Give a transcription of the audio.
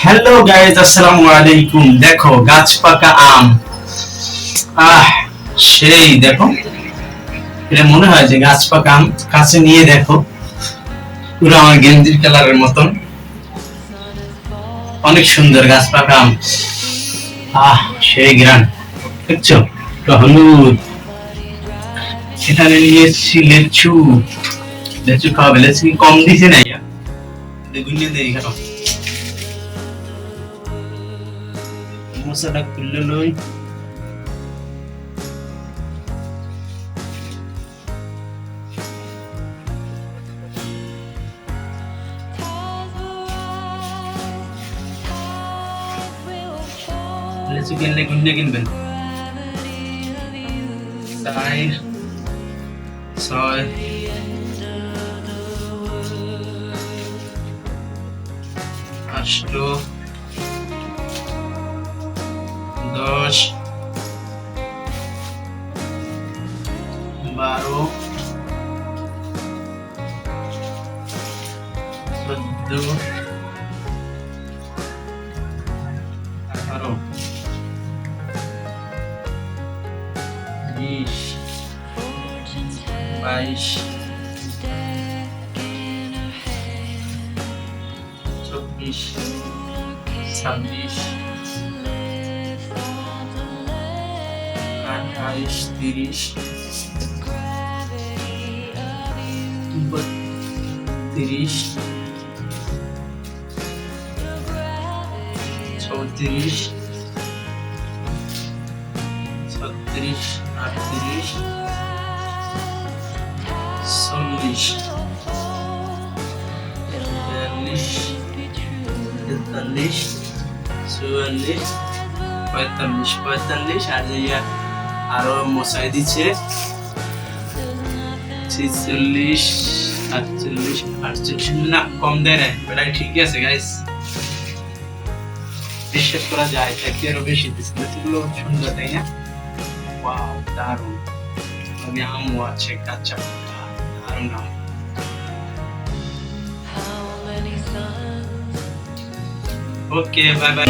Hello guys, আসসালামু আলাইকুম। দেখো গাছ পাকা আম। আহ সেই দেখো, এটা মনে হয় যে গাছ পাকা আম। কাছে নিয়ে দেখো, পুরো আমার গেঞ্জির কালারের মতন। অনেক সুন্দর গাছ পাকা আম। সেই গ্রান দেখছো, একটু হলুদ। এখানে নিয়ে এসেছি লেচু। লেচু খাওয়াবে, লেচু কি কম দিছে না? গুনিয়ে দেই কেন? মশাটা খুললে লই। লেচু কিনলে গুনিয়ে কিনবেন। 4 6 8 10 12 14 18 20 22 24 26 28 30 32 34 36 38 40 42 43 44 45 আর আরো মশাই দিচ্ছে 46 48 48 না, কম দেয় না। এটাই ঠিকই আছে গাইস, বিশ্বাস করা যায়। আরো বেশি দিচ্ছে। এগুলো সুন্দর তাই না? ওয়াও, দারুণ। আমি আমও আছে, কাঁচা দারুণ আম। ওকে, বাই বাই।